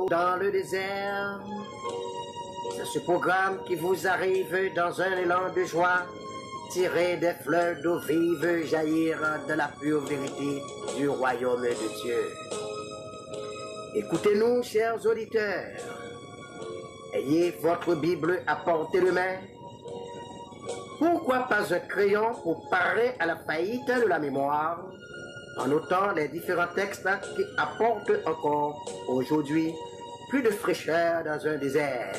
Dans le désert, c'est ce programme qui vous arrive dans un élan de joie, tiré des fleurs d'eau vive jaillir de la pure vérité du royaume de Dieu. Écoutez-nous, chers auditeurs. Ayez votre Bible à portée de main. Pourquoi pas un crayon pour parer à la faillite de la mémoire en notant les différents textes qui apportent encore aujourd'hui plus de fraîcheur dans un désert.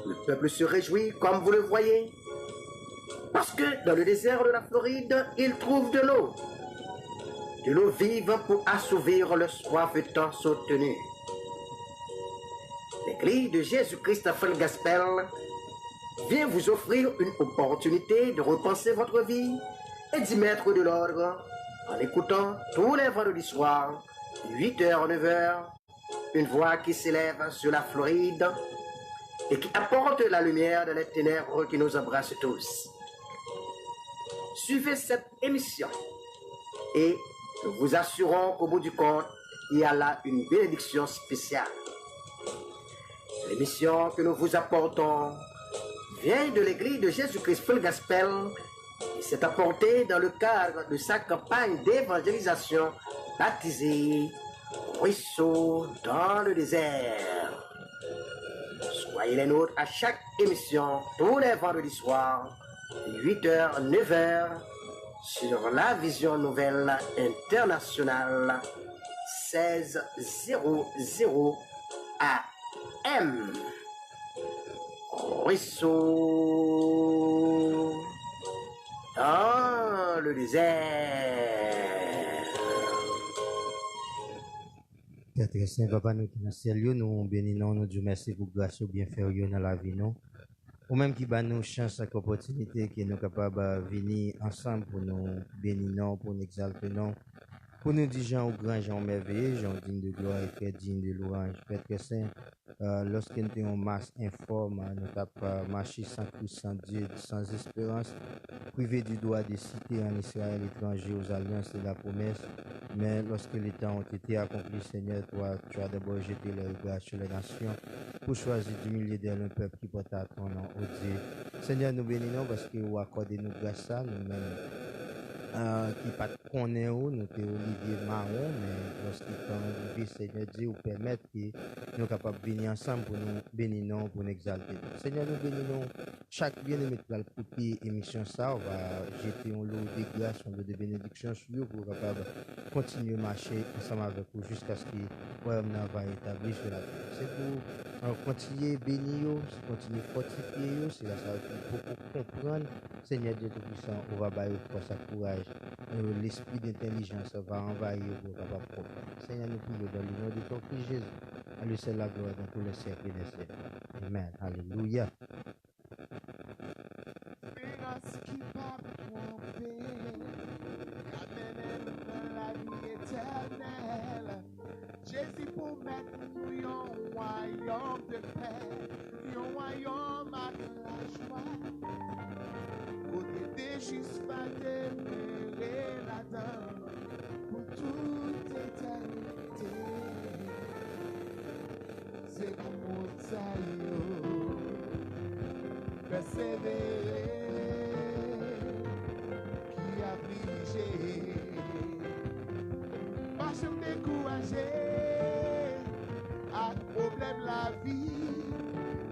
Le peuple se réjouit comme vous le voyez parce que dans le désert de la Floride, il trouve de l'eau vive pour assouvir le soif tant soutenu. L'Église de Jésus-Christ Full Gospel vient vous offrir une opportunité de repenser votre vie et d'y mettre de l'ordre en écoutant tous les vendredis soirs, 8h, 9h, une voix qui s'élève sur la Floride et qui apporte la lumière dans les ténèbres qui nous embrassent tous. Suivez cette émission et nous vous assurons qu'au bout du compte, il y a là une bénédiction spéciale. L'émission que nous vous apportons vient de l'Église de Jésus-Christ Full Gospel et s'est apportée dans le cadre de sa campagne d'évangélisation baptisée Ruisseau dans le désert. Soyez les nôtres à chaque émission tous les vendredis soirs, 8h, 9h, sur la Vision Nouvelle Internationale 1600 AM. Ruisseau dans le désert. Très saint papa nous qui dans ciel nous bénissons nous Dieu merci pour grâce ou bienfait dans la vie nous. Ou même qui bat nous chance et opportunité qui nous capable venir ensemble pour nous bénir pour nous exalter nous. Pour nous dire Jean au grand, Jean merveilleux, Jean digne de gloire et très digne de louange. Père très saint, lorsque nous avons masse informe, nous avons marché sans Christ, sans Dieu, sans espérance, privé du droit de citer en Israël étranger aux alliances de la promesse. Mais lorsque les temps ont été accomplis, Seigneur, toi, tu as d'abord jeté le regard sur les nations pour choisir d'humilier d'elles un peuple qui porte à ton nom, ô Dieu. Seigneur, nous bénissons parce que vous accordez nous grâce à nous-mêmes. Qui pas connaît où nous t'es Olivier Marron mais lorsqu'il est arrivé Seigneur Dieu vous permettre que nous capables de venir ensemble pour nous bénir pour nous exalter Seigneur nous bénissons chaque bien-aimé qui va écouter émission ça on va jeter un lot de grâce un lot de bénédiction sur vous pour capable continuer à marcher ensemble avec vous jusqu'à ce que royaume va établir sur la terre c'est pour continuer bénir c'est continuer fortifier c'est là ça pour comprendre Seigneur Dieu Tout-Puissant on va bailler force à courage l'esprit d'intelligence va envahir vos capables comprendre. Seigneur, nous prions dans le nom de ton Fils Jésus. À lui seul la gloire dans tous les siècles des siècles. Amen. Alléluia. Jésus pour mettre nous en royaume de paix, un royaume avec la joie. Pour t'aider jusqu'à demeurer là-dedans pour toute éternité. C'est l'amour de persévérer qui a brillé. Pas se décourager à problème la vie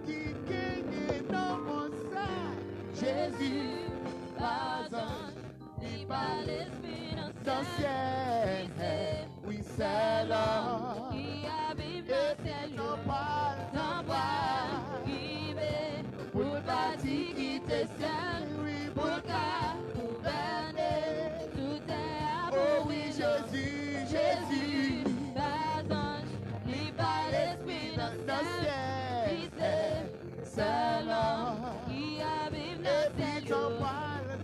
qui gagne dans mon sein. Jésus, pas ange, ni pas l'esprit dans le ciel. Oui, c'est l'homme qui habite dans le ciel. T'en parle, qui met pour le bâti qui te sert. Oui, pour le cas, gouverner tout est. Oh oui, Jésus, Jésus, pas ange, ni pas l'esprit dans le ciel. C'est l'homme qui habite dans le ciel.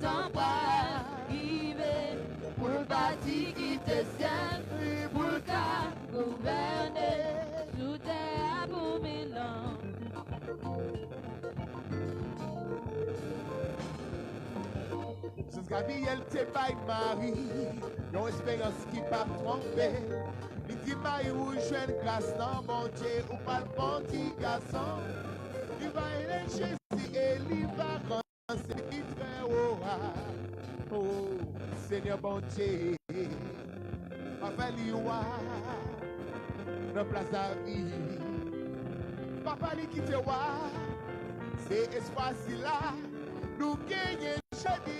T'en parle, qui met pour le bâti qui te sert. Pour le cas, gouverner tout est pour Milan. Gabriel te baille Marie, yon espérance qui pas tromper. Il dit va y ou jeune grâce non bon Dieu ou pas le bon petit garçon. Il va y Jésus et il va commencer très haut. Oh Seigneur bon Dieu, papa liwa, dans place à vie. Papa li qui te voit, c'est espoir si là, nous gagnons jeudi.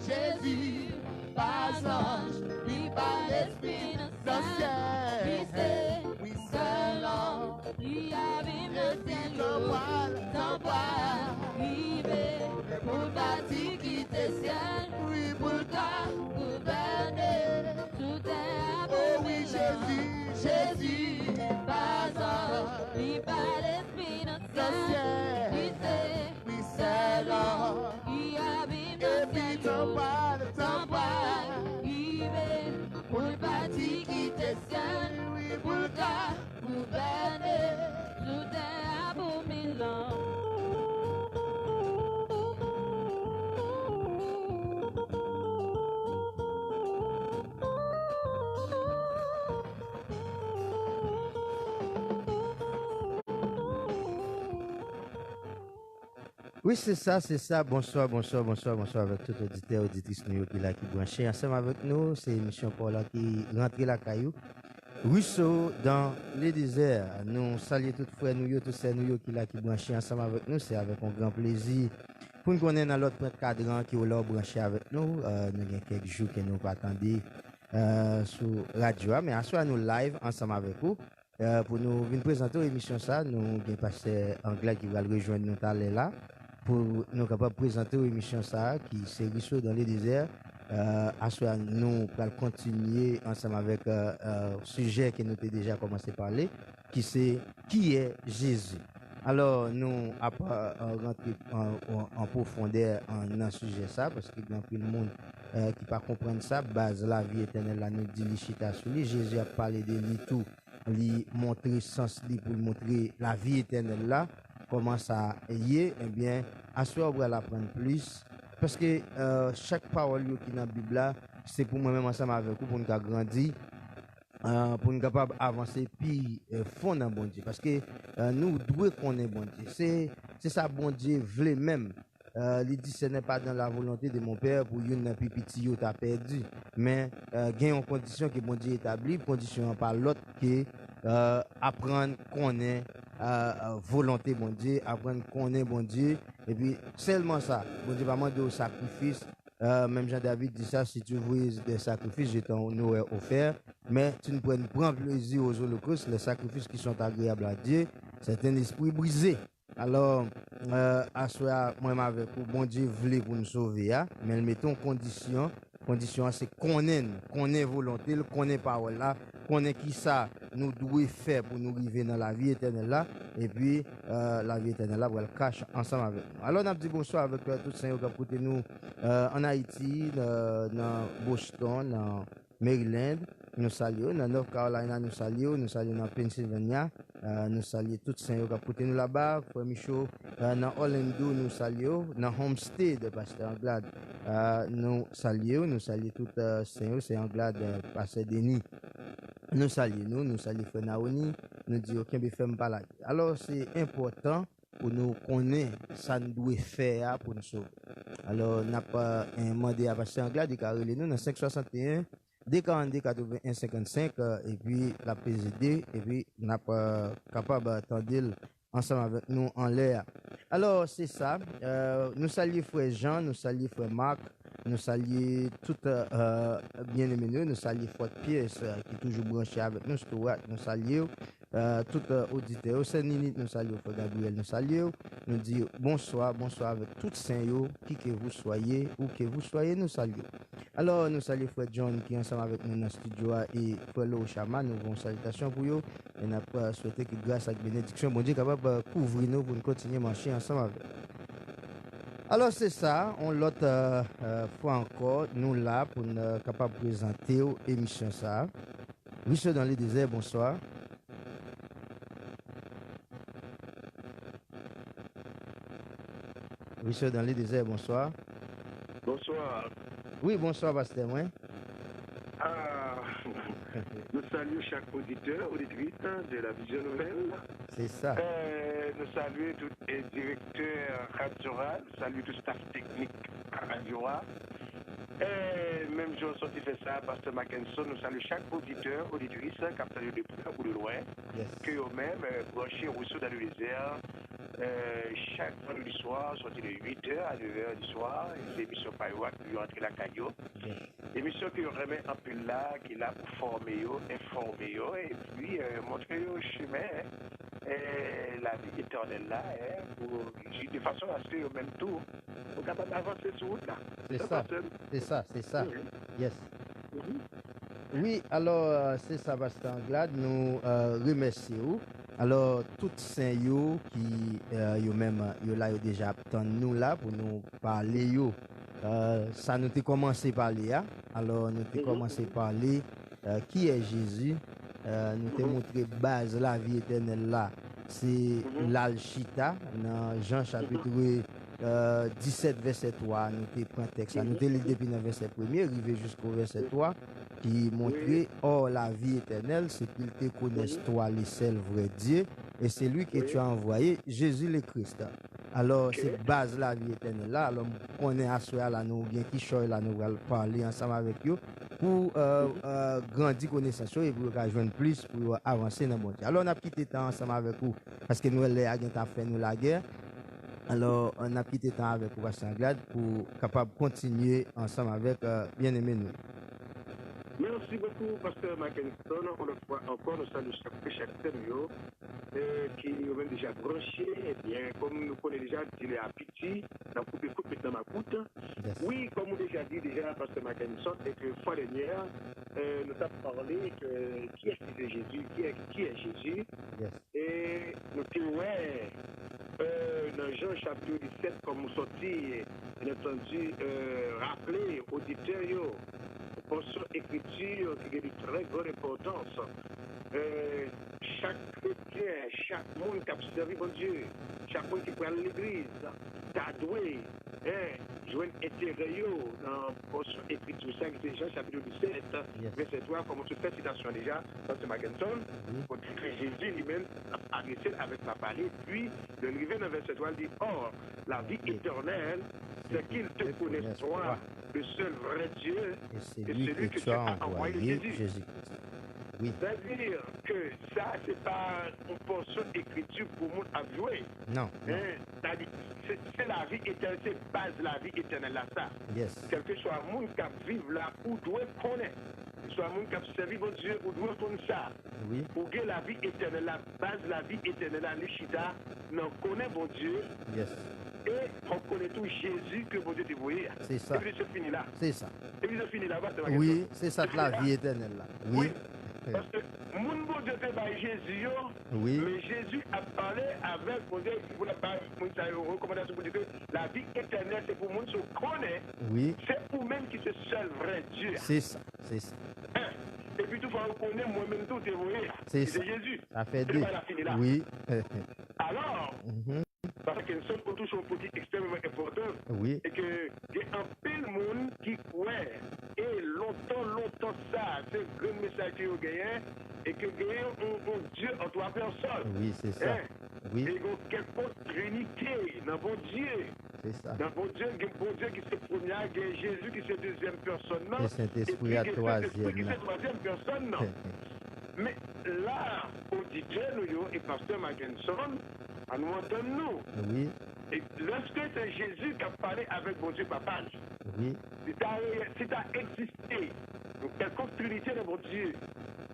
Jésus, pas ange, ni pas l'esprit dans le ciel. Oui, seul homme, Il avait et puis t'en parle, il veut pour bâtir qui te ciel, oui, pour le cas. gouverner tout est Oh oui, Jésus, pas un, ni pas l'esprit dans dans le ciel. Oui, seul homme, il avait et puis t'en parle, il veut pour bâtir qui te ciel, oui, pour le cas. gouverner tout est abominant. Oui, c'est ça, c'est ça. Bonsoir, bonsoir, bonsoir, bonsoir avec tout auditeur, auditrice nous qui là qui branché ensemble avec nous. C'est l'émission pour là qui rentre la caillou. Ruisseau dans les déserts. Nous saluons tous frères nous, tous ces nous qui là qui branché ensemble avec nous. C'est avec un grand plaisir pour nous connaître dans l'autre cadran qui est là branché avec nous. Nous avons quelques jours que nous pas attendre sur radio, mais à soir nous live ensemble avec vous. Pour nous venir présenter l'émission ça, nous avons pasteur anglais qui va rejoindre nous tout là pour nous capables de présenter l'émission ça qui c'est Ruisseau dans les déserts. À soir nous allons continuer ensemble avec sujet que nous avons déjà commencé à parler qui est Jésus. Alors nous allons rentrer en profondeur dans ce sujet ça parce qu'il y a plus de monde qui pas comprendre ça. Base la vie éternelle là nous dit l'chita sur lui. Jésus a parlé de lui tout, lui montrer sens lui pour montrer la vie éternelle là comment ça y est. Eh bien à soir on va l'apprendre plus parce que chaque parole qui est dans la Bible là c'est pour moi-même ensemble avec vous pour nous grandir. Pour nous capables d'avancer puis fond dans bon Dieu parce que nous devons connaître bon Dieu c'est ça bon Dieu voulait même il dit ce n'est pas dans la volonté de mon père pour une petit yo t'a perdu mais gain en condition que bon Dieu établit condition par l'autre que apprendre connaître volonté bon Dieu apprendre connaître bon Dieu et puis seulement ça bon Dieu va demander au sacrifice. Même Jean-David dit ça, si tu veux des sacrifices, je t'en aurais offert, mais tu ne prends plaisir aux holocaustes, les sacrifices qui sont agréables à Dieu, c'est un esprit brisé. Alors, à soi, moi avec vous, bon Dieu voulait pour nous sauver, hein? Mais mettons condition c'est qu'on ait volonté, qu'on ait parole là, qu'on ait qui ça nous devons faire pour nous arriver dans la vie éternelle là, et puis la vie éternelle là, on le cache ensemble avec nous. Alors, on a dit bonsoir avec tous ceux qui ont écouté nous en Haïti, dans Boston, dans Maryland, nous saluons, dans North Carolina, nous saluons dans Pennsylvania, nous saluons tous ceux qui ont écouté nous là-bas, Frère Michaud, dans Orlando, nous saluons, dans Homestead, Pasteur Anglade, nous saluons tous ceux c'est Anglade, Pasteur Denis. Nous saluons Frère Naoni, nous disons aucun bifem pas là. Alors c'est important pour nous connaître ça nous doit faire pour nous sauver. Alors n'a pas demandé à Pasteur Anglade de carrer nous dans 561 D42 81 55 et puis la présidé et puis n'a pas capable d'attendre ensemble avec nous en l'air. Alors c'est ça, nous saluons frère Jean, nous saluons frère Marc, nous saluons tout bien-aimés, nous saluons frère Pierre qui est toujours branché avec nous, nous saluons tout auditeur, nous saluons frère Gabriel, nous saluons, nous disons bonsoir avec tous saints qui que vous soyez, où que vous soyez, nous saluons. Alors nous saluons frère John qui est ensemble avec nous dans le studio et frère Lo Chama, nous avons salutations pour eux et nous avons souhaité que grâce à la bénédiction, bon Dieu capable de couvrir nous pour nous continuer à marcher ensemble avec. Alors c'est ça, on l'autre fois encore, nous là pour nous capable de présenter l'émission ça. Ruisseau dans les déserts, bonsoir. Ruisseau dans les déserts, bonsoir. Bonsoir. Oui, bonsoir, pasteur, moi. Ah, Nous saluons chaque auditeur, auditrice de la Vision Nouvelle. C'est ça. Nous saluons tous les directeurs Radiora, nous saluons tout le staff technique Radiora. Même jour, sorti fait ça, Pasteur Mackinson, nous saluons chaque auditeur, auditrice, capteur de près ou de loin, que eux-mêmes branchés au dans le désert. Chaque vendredi soir, sorti de 8h à 9h du soir, c'est l'émission Payouak qui rentre la caillou. Émission qui remet un peu là, qui est là pour former, informer, et puis montrer au chemin la vie éternelle là, de façon à ce que même tout, on est capable d'avancer sur route là. C'est ça. Yes. Oui, alors c'est ça, Pasteur Anglade, nous remercions. Alors, tous ces yo qui yo même yo là yo déjà attend nous là pour nous parler yo. Ça nous a commencé à parler. Alors, nous avons commencé à parler qui est Jésus. Nous avons montré base la vie éternelle là. C'est l'Alchita dans Jean chapitre 17 verset 3. Nous avons pris un texte. Nous avons lu depuis le verset 1er, arrivé jusqu'au verset 3, qui montrait or la vie éternelle, c'est qu'il te connaisse toi, le seul vrai Dieu, et c'est lui que tu as envoyé, Jésus le Christ. Alors, c'est base la vie éternelle là. Alors, on est assuré là, nous bien qui choisit là, nous allons parler ensemble avec eux pour grandir connaissance et pour rejoindre plus, pour avancer dans le monde. Alors, on a quitté temps ensemble avec vous parce que nous, les agents ont fait nous la guerre. Alors, on a quitté temps avec vous, Pasteur Anglade, pour capable continuer ensemble avec bien-aimés nous. Merci beaucoup, Pasteur Mackinson. Encore, nous saluons chaque thème qui nous a déjà branché. Et bien, comme nous connaissons déjà, il est à petit, dans le écoute maintenant ma coûte. Oui, comme on déjà dit déjà, Pasteur Mackinson, et que fois dernière, nous avons parlé de qui est Jésus, qui est Jésus. Et nous disons, dans Jean chapitre 17, comme nous sortis, bien entendu, rappeler aux auditeurs, portion écriture qui a une très grande importance. Chaque chrétien, chaque monde qui a servi bon Dieu, chaque monde qui prend l'église, t'a doué, jouer un intérêt dans la portion écriture 5 de Jean chapitre 17, verset 3, comme tu fais citation déjà, dans ce Mackinson, pour dire que Jésus lui-même a adressé avec la parole, puis le livre dans verset 3 dit, or, la vie éternelle, c'est qu'il te connaisse toi, le seul vrai Dieu, et c'est lui que tu as envoyé, Jésus-Christ. Oui. C'est-à-dire que ça, c'est pas une portion d'écriture pour nous à jouer. Non. C'est la vie éternelle, c'est base de la vie éternelle là, ça. Yes. Quel que soit le monde qui vit là, ou doit connaître. Soit le monde qui a servi mon Dieu, ou doit connaître ça. Oui. Pour que la vie éternelle, la base de la vie éternelle, la Luchida, n'en connaît mon Dieu. Yes. Et on connaît tout Jésus que mon Dieu t'a envoyé. C'est ça. Et puis c'est fini là. C'est ça. Et puis c'est fini là-bas. Oui, c'est ça la vie éternelle là. Oui. Parce que mon bon Dieu t'a envoyé Jésus, oui. Mais Jésus a parlé avec mon Dieu, pour la recommandation pour dire que la vie éternelle, c'est pour le monde se connaît. Oui. C'est pour même qui c'est seul vrai Dieu. C'est ça. C'est ça. Et puis tout va reconnaître moi-même tout dévoué. C'est Jésus. Ça fait deux. Oui. Alors, parce que nous sommes autour sur un petit extrêmement important. Oui. Et que il y a un pile monde qui croit. Et longtemps ça, c'est le grand message que vous gagnez. Et que gagnez un Dieu en trois personnes. Oui, c'est ça. Oui. Et donc, quelque trinité dans bon Dieu. C'est ça. Dans bon Dieu, il y a bon Dieu qui c'est première, il y a Jésus qui c'est deuxième personne. Et Saint-Esprit à troisième. Qui c'est troisième personne, non. Mais là, auditeur, nous, et Pasteur Mackinson, nous entendons nous. Oui. Et lorsque c'est Jésus qui a parlé avec mon Dieu papa, oui. Si tu as existé, quelconque trinité dans mon Dieu,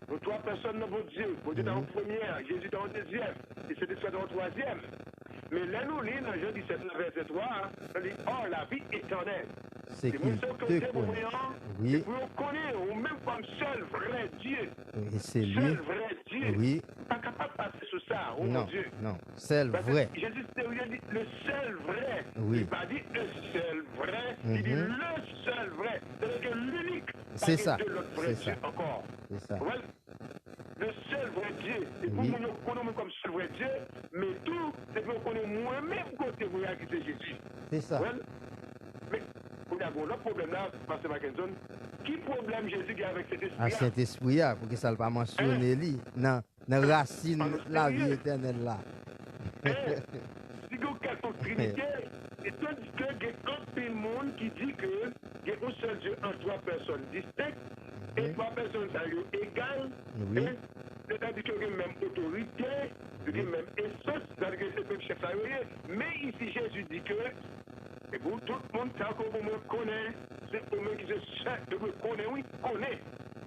nos trois personnes dans mon Dieu, mon Dieu dans le premier, Jésus dans le deuxième, et c'est dans le troisième. Mais là, nous lisons dans Jean 17, verset 3, on dit, oh, la vie éternelle. C'est qu'il te connaît. Oui. Et pour connaître, ou même comme seul vrai Dieu. Et c'est lui. Seul vrai Dieu. Oui. Pas capable de passer sur ça, oh non, mon Dieu. Non, seul vrai. Jésus dit le seul vrai. Oui. Il pas dit le seul vrai, il dit le seul vrai. C'est-à-dire que l'unique. C'est ça. C'est ça. Encore. C'est ça. Ouais. Le seul vrai Dieu. Et pour nous connaître comme seul vrai Dieu, mais tout, c'est pour qu'on ait moi-même côté vous qui c'est Jésus. C'est ça. Ouais. Mais, on a un autre problème là, Pasteur Mackinson, qui problème Jésus qui a avec cet À esprit? Saint-Esprit, pour que ça ne pas mentionner lui, dans la racine la vie éternelle là. Si vous avez une Trinité, et tandis que il y a un peu de monde qui dit que il y a un seul Dieu en trois personnes distinctes, et trois personnes sont égales, Oui. c'est-à-dire qu'il y a la même autorité, il y a la même essence, c'est-à-dire que c'est le même chef à eux. Mais ici, Jésus dit que, et pour tout le monde, tant qu'on me connaît, c'est pour moi qui se cherche de me connaître, oui, connaît.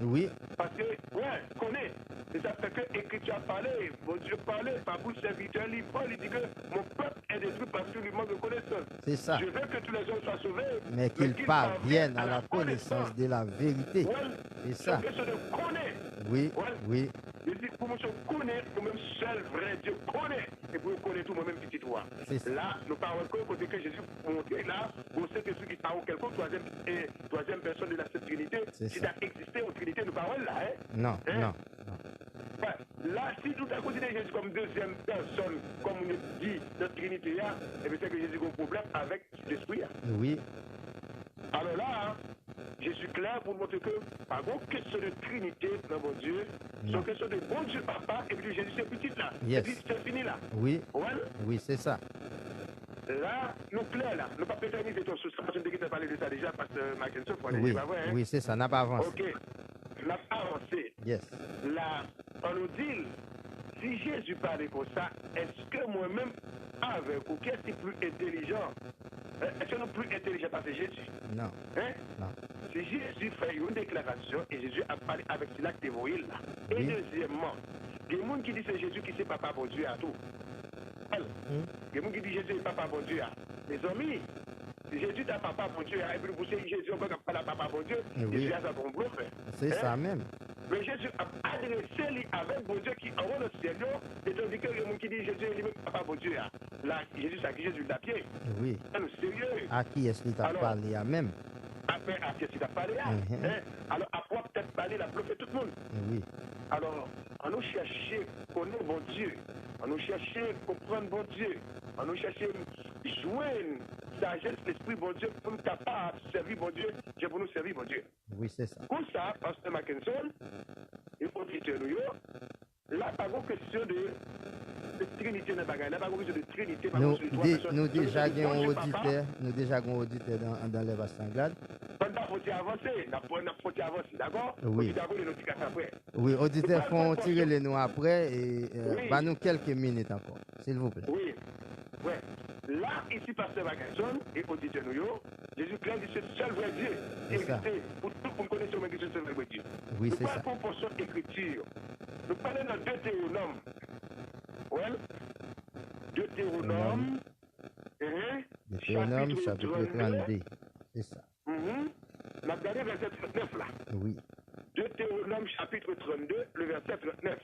Oui, Parce que, ouais, connaît. Et ça fait que l'Écriture a parlé, mon Dieu parlait, par vous serviteur, il dit que mon peuple est détruit parce qu'il lui manque de connaissance. c'est ça. Je veux que tous les hommes soient sauvés, Mais qu'ils parviennent à la connaissance de la vérité. Ouais, C'est c'est ça. une question de connaître. Oui, Ouais. oui, Je dis, pour monsieur connaître, pour-même seul vrai Dieu connaît, et pour connaître tout moi-même petit toi. C'est ça. Là, nous parlons que côté que Jésus montré là, vous savez que ceux qui parlent quelconque, troisième personne de la Sainte Trinité, C'est si ça. ça existé en Trinité, nous parlons là, hein. non, Hein? non, non. Ouais. Là, si tout à considéré Jésus comme deuxième personne, comme on dit dans la Trinité, là, et bien c'est que Jésus a un problème avec l'esprit. Oui, Alors là, hein, je suis clair pour montrer que, par contre, question de Trinité dans mon Dieu, c'est Non. une question de bon Dieu papa, et puis Jésus c'est petit là. Yes. Et puis c'est fini là. oui, Ouais. oui, c'est ça. Là, nous clair là. Nous pas péterniser ton sous parce que tu as parlé de ça déjà, parce que Mackenzie, faut aller Oui, pas vrai, hein? oui, c'est ça. N'a pas avancé. Ok. N'a pas avancé. Yes. Là, on nous dit, si Jésus parlait comme ça, est-ce que moi-même, avec ou qu'est-ce qui est plus intelligent? Est-ce que nous plus intelligent parce que Jésus? Non, Hein? non. Si Jésus fait une déclaration et Jésus a parlé avec cela que tu vois là. Et Oui. deuxièmement, il y a des gens qui disent que c'est Jésus qui c'est papa bon Dieu à tout. Il y a des gens qui disent Jésus est papa bon Dieu à. Les amis, Jésus est papa bon Dieu à. Et puis vous savez Jésus encore pas la papa bon Dieu. Oui. Jésus a ça pour bluff. C'est ça même. Mais Jésus a adressé lui avec bon Dieu qui envoie le ciel. Et tandis que les gens qui disent Jésus est lui-même papa bon Dieu à. Là, Jésus ça qui Jésus l'a pied. Oui. Nous sérieux. À qui est-ce qu'il t'a Alors, parlé à même? Après, à qui tu as parlé là? Mhm. Hein? Alors, après, peut-être parler, la bluffer tout le monde. Oui, Alors, on nous chercher connaître bon Dieu. On nous chercher comprendre bon Dieu. On nous chercher joindre sagesse, l'esprit bon Dieu pour nous capables de servir bon Dieu. Dieu pour nous servir bon Dieu. oui, c'est ça. Comme ça, Pasteur Mackinson, et auditeur nous, là, pas une question de Trinité dans le bagage. Là, pas une question de Trinité. pas Nous, une question de trois personnes. nous déjà Bon avons Dieu, papa, auditeur, nous déjà avons auditeur dans les Bastanglades. on n'a pas avancer. On n'a pas avancer, d'accord? Oui. On d'abord les notifications après. Oui, auditeurs font tirer les nous après et Oui. bah nous quelques minutes encore, s'il vous plaît. Oui. Ouais. Là, ici, Pasteur Mackinson et auditeur nous, Jésus Christ dit c'est le seul vrai Dieu. C'est ça. Existé pour tout pour connaître ce c'est le seul vrai Dieu. Oui, Nous c'est parlons ça. pour portion écriture. Nous parlons dans Deutéronome. Ouais. Deutéronome. Deutéronome chapitre 32. C'est ça. On a regardé verset 39 là. Oui, Deutéronome chapitre 32, le verset 39.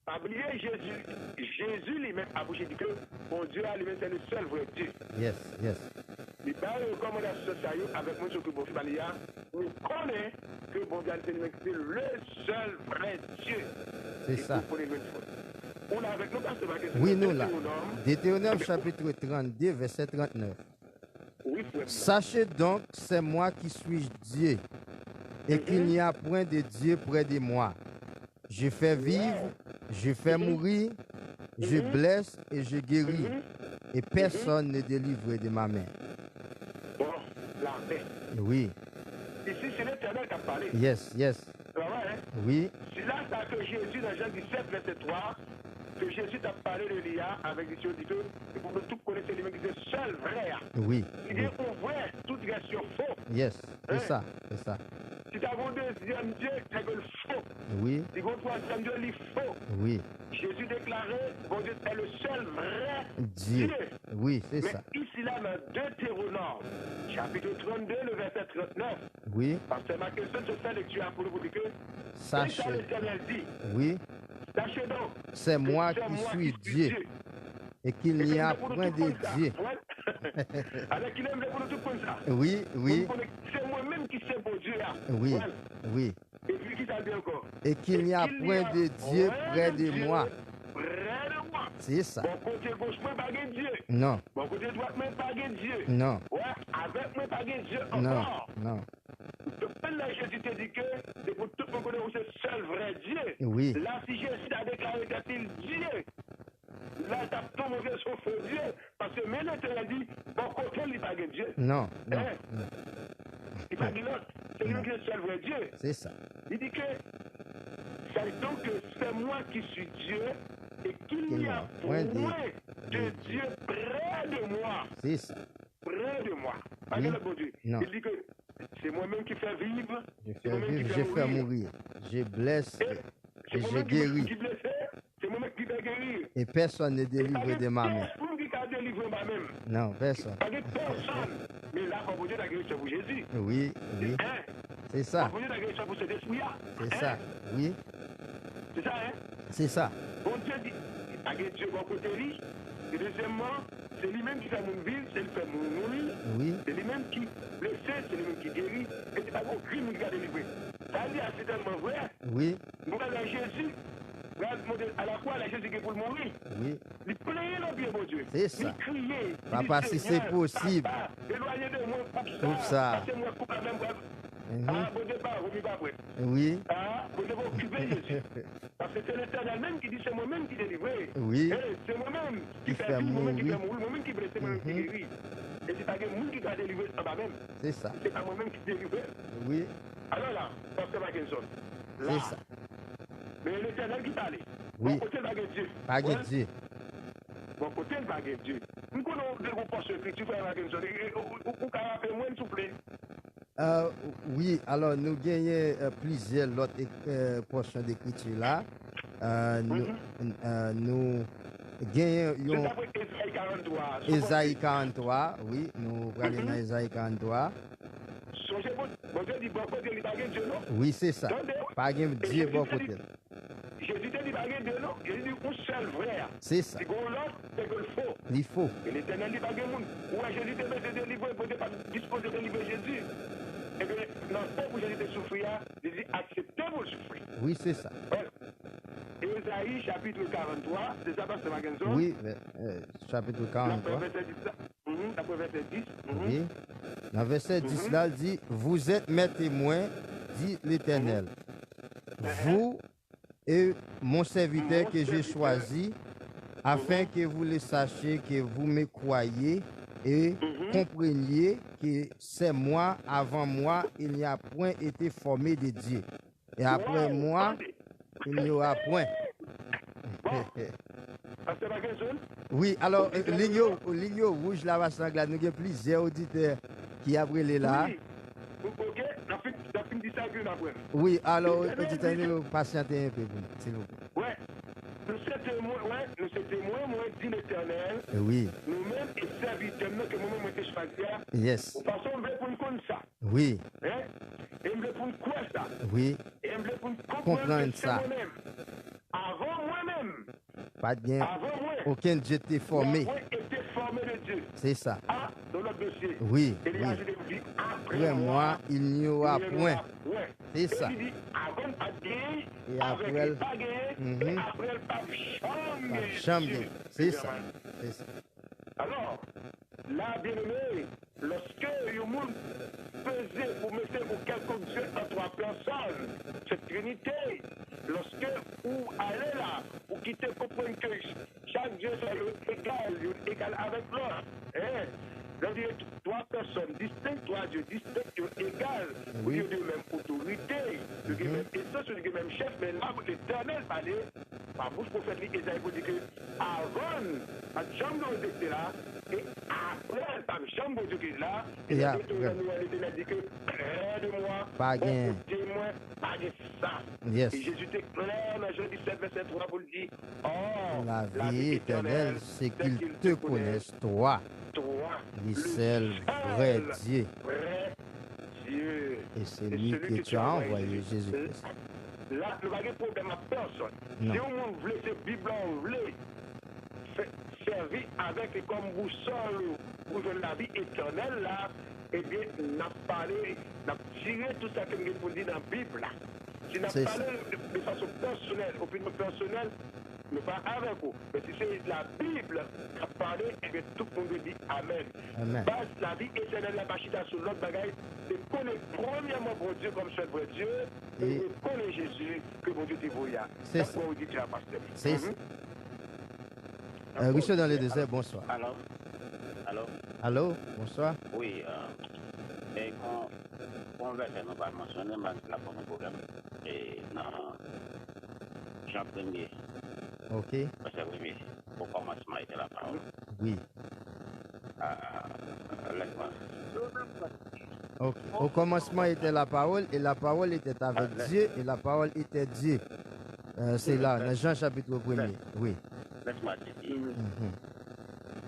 Pas oublier Jésus. Jésus lui-même a bouché dit que mon Dieu a lui-même c'est le seul vrai Dieu. yes, yes. Il parle de recommandation avec moi, ce que bon Fibalia, on connaît que bon Dieu c'est le seul vrai Dieu. C'est ça. On a avec nous parce que Oui, nous là. Deutéronome chapitre 32, verset 39. Oui, frère. Sachez donc, c'est moi qui suis Dieu, et qu'il n'y a point de Dieu près de moi. Je fais vivre, je fais mourir, je blesse et je guéris, et personne ne délivre de ma main. Bon, la paix. Oui, Ici, c'est l'Éternel qui a parlé. yes, yes. C'est vrai, hein? Oui, C'est là ça que Jésus, dans Jean 17, verset 3, que Jésus t'a parlé de l'IA avec des choses dit que, et pour que tout connaissez les mecs qui disent seul vrai. oui, Il dit on vrai, toute question faux. yes, c'est ça, c'est ça. Si tu as un deuxième Dieu, c'est que le faux. Oui, Si tu as un troisième Dieu, il est faux. oui, Jésus déclarait, bon Dieu est le seul vrai Dieu. Dieu. Oui, c'est Mais ça. ici, là, dans Deutéronome, chapitre 32, le verset 39, Oui, parce que ma question, c'est ça, lecture pour vous dire que, sachez, c'est ça l'Éternel dit. oui, Sachez donc, c'est moi que qui c'est suis Dieu, et qu'il n'y a point de Dieu. Alors qu'il aime pour nous tout comme ça. Oui, oui, C'est moi-même qui sais pour Dieu. Là. oui, Voilà. oui. Et puis qui t'a dit encore? Et qu'il n'y a point de Dieu près de moi. Près de moi. C'est ça. Bon côté gauche, moi, pas de Dieu. Non, Bon côté droite, moi, pas de Dieu. non, Ouais, avec moi, pas de Dieu non, encore. non. Tu peux là, Jésus te dit que c'est pour tout le monde connaître c'est seul vrai Dieu. Oui. Là, si Jésus a déclaré qu'il Dieu, là, tu as tout mauvais son faux Dieu. Parce que même l'Éternel dit, bon côté, il n'est pas Dieu. Non, non, Hein? non. Il n'est pas l'autre. C'est lui qui est le seul vrai Dieu. C'est ça. Il dit que ça dit donc que c'est moi qui suis Dieu et qu'il n'y a point de Dieu près de moi. C'est ça. Près de moi. Pas Oui. le bon Dieu. Non. Il dit que c'est moi-même qui fais vivre. Je c'est fais moi-même vivre, qui je fais mourir. Je blesse Et et c'est je moi-même guéris. qui blesse. C'est moi-même qui fait guérir. Et personne n'est délivré de ma main. Personne qui a délivré moi-même. Non, personne. Pas de personne. Mais là, quand vous dites la guérison pour Jésus. Oui, oui. Hein? C'est ça. Quand vous dites la guérison pour cet esprit-là. C'est Hein? ça. Oui, C'est ça, hein? c'est ça. Bon Dieu dit, à Dieu, bon côté lui. Et deuxièmement, c'est lui-même qui fait mon ville, c'est lui qui fait mon mourir. Oui, C'est lui-même qui blesse, c'est lui-même qui guérit. Et c'est pas mon crime qui a délivré. Ça dit, c'est tellement vrai. oui, Nous regardons Jésus. Regarde, à la fois, la Jésus qui est pour le mourir. oui. Il plaignait dans Dieu, mon Dieu. C'est ça. Il criait. Papa, il dit, si Seigneur, c'est possible. Papa, éloignez de moi, Coupe ça. Passez-moi, coupe la même brève. Mhm. Ah, bon Dieu, pas, remis pas après. Oui, Ah, vous devez occuper Jésus. Parce que c'est l'Éternel même qui dit c'est moi-même qui délivre. Oui. C'est moi-même qui Qui fait fait vivre, moi-même qui mourir. fait mourir, moi-même qui blesse, moi-même qui Mhm. guérit. Et c'est pas que moi qui dois délivrer en bas même. c'est ça. C'est pas moi-même qui délivre. Oui, Alors là, Pasteur Mackinson. Là, c'est ça. mais l'Éternel qui parle. Oui. Bon côté, il va Dieu. Pas de Ouais. Dieu. Bon côté, il va Dieu. Nous connaissons des groupes sur l'écriture, frère Mackinson. Ou qu'à rappeler moi, s'il vous plaît. Oui, alors nous gagnons plusieurs autres portions d'écriture là. Nous C'est gagnons d'après Esaïe 43. Esaïe 43, oui, nous allons dans Esaïe 43. Songez, bon Dieu dit, bon côté, il va Dieu, non? Oui, c'est ça. Pas de Dieu bon côté. Jésus te dit, pas de non? Jésus dit, un seul vrai. C'est ça. Si vous l'autre, c'est que le faux. Il faut. Et l'Éternel dit, pas de monde. Ouais, Jésus te met de délivrer, pour ne pas disposer de délivrer Jésus. Et bien, dans le temps où Jésus te souffrir, il dit, acceptez-vous le souffrir. Oui, c'est ça. Voilà. Et Esaïe, chapitre 43, c'est ça, Pasteur Mackinson? Oui, chapitre 43. Verset 10, d'après verset 10. Oui. Dans verset 10 là, il dit, vous êtes mes témoins, dit l'Éternel. Vous et mon serviteur que j'ai choisi, afin que vous le sachiez, que vous me croyez et compreniez que c'est moi, avant moi, il n'y a point été formé de Dieu. Et après moi, il n'y aura point. Pasteur Mackinson? Oui, alors, ligne rouge là, nous avons plusieurs auditeurs qui ont brûlé là. Oui. Ok, la fin dit ça que après. Oui, alors, auditeurs, nous patientez un peu, s'il vous plaît. Ouais. Nous sommes témoins, moi, dit l'Éternel. Oui, Nous-mêmes, et serviteurs, nous, que moi-même, je choisir. yes. De toute façon, on veut pour nous connaître ça. Oui, Hein? Et on veut pour nous croire ça. oui, Et on veut pour nous Comprendre comprendre que c'est ça. moi-même. Avant moi-même. pas de bien. Avant moi. Aucun Dieu t'est formé. Moi, été formé de Dieu. C'est ça. Ah, dans notre dossier. Oui, Et il y a oui. des vies Après après moi, il n'y aura il y en point. aura point. C'est ça. Il dit, avant pas gagner, Et avec après, le pas gagner, et après le pas chambre. Chambre. C'est ça. C'est ça. Alors, là, bien aimé, lorsque le monde faisait pour mettre pour quelconque Dieu en trois personnes, cette trinité, lorsque vous allez là, vous quittez comprendre que chaque Dieu soit égal avec l'autre. Hein? Donc, il y a trois personnes distinctes, trois dieux distincts, égales. Oui. Il y a de même autorité, il y a même essence, il y a même chef, mais là, l'Éternel parlait, par bouche prophète, Isaïe, pour dire que avant, la chambre de Dieu là, et après, la chambre de Dieu là, Et après. l'Éternel dit que près de moi, Pas gain. témoin, pas de ça. Yes. Et Jésus était clair dans Jean 17, verset 3 pour le dire, oh, La vie éternelle, c'est qu'ils te connaissent, toi, toi, le seul vrai Dieu. vrai Dieu. Et c'est lui que tu as envoyé, Jésus-Christ. Là, nous n'avons pas de problème à personne. Non. Si on voulait, cette Bible, on voulait servir avec comme boussole pour la vie éternelle, là, eh bien, on a parlé, on a tiré tout ça que nous avons dit dans la Bible, là. Si on a C'est parlé de façon personnelle, opinion personnelle, nous pas avec vous. Mais si c'est la Bible qui a parlé, et bien tout le monde dit Amen. Amen. Base la vie éternelle, la machita sur l'autre bagaille, c'est connaître premièrement bon Dieu comme seul vrai Dieu, et connaître Jésus que bon Dieu t'évolue. C'est ça. Vous dites à pasteur. C'est ça. Richard dans les déserts, bonsoir. Allô? Allô? Allô, bonsoir. Oui, et quand verset nous va mentionner, c'est la première programme. Et dans Jean 1er, Ok. verset 1er, au commencement était la parole. Oui. Laisse-moi. Ok. Au commencement était la parole et la parole était avec Dieu et la parole était Dieu. C'est là, dans Jean chapitre 1er. Oui. Laisse-moi te dire,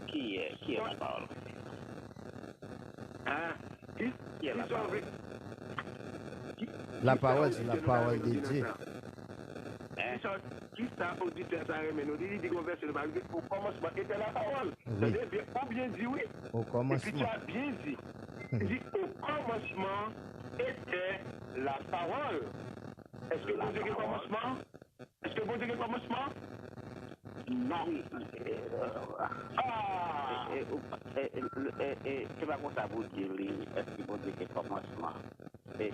qui est la parole? Qui est la parole? La parole, c'est la parole de Dieu. Qui ça, auditeur, ça remet nous dit, dit qu'on verset le Bible, au commencement était la parole. Oui. Ou bien dit oui. Au Et puis tu commencement. as bien dit. Il dit au commencement était la parole. Est-ce que bon Dieu est commencement? Est-ce que bon Dieu est commencement? Non. C'est pas comme ça vous dire, est-ce que bon Dieu est commencement? Et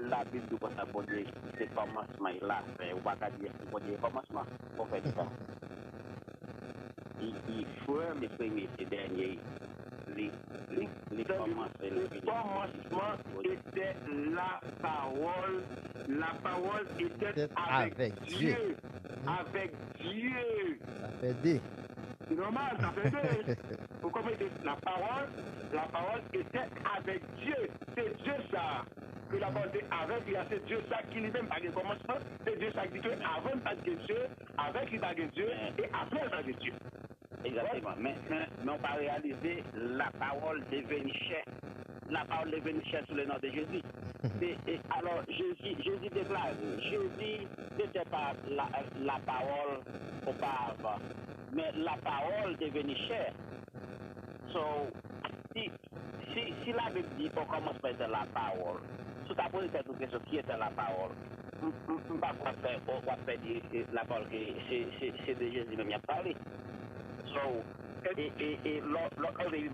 la Bible dit que ça bon Dieu, c'est commencement, il a fait, ou pas dire que bon Dieu est commencement, on fait ça. Il faut les premiers et derniers, les commencer, Le commencement était la parole. La parole était avec Dieu. Avec Dieu. Ça fait deux. C'est normal, ça fait deux. Vous comprenez? La parole était avec Dieu. C'est Dieu ça. Que la parole était avec lui, c'est Dieu ça qui lui-même pas de commencement. C'est Dieu ça qui dit que avant pas de Dieu, avec lui pas de Dieu, et après pas de Dieu. Exactement. Mais on va réaliser la parole devenue chair. La parole devenue chair sous le nom de Jésus. Et alors, Jésus déclare, Jésus n'était pas la parole auparavant, mais la parole devenue chair. So, si la Bible dit qu'on commence par être la parole, tout à posé cette question qui était la parole, on ne va pas faire la parole que c'est de Jésus même qui a parlé. So, et l'autre il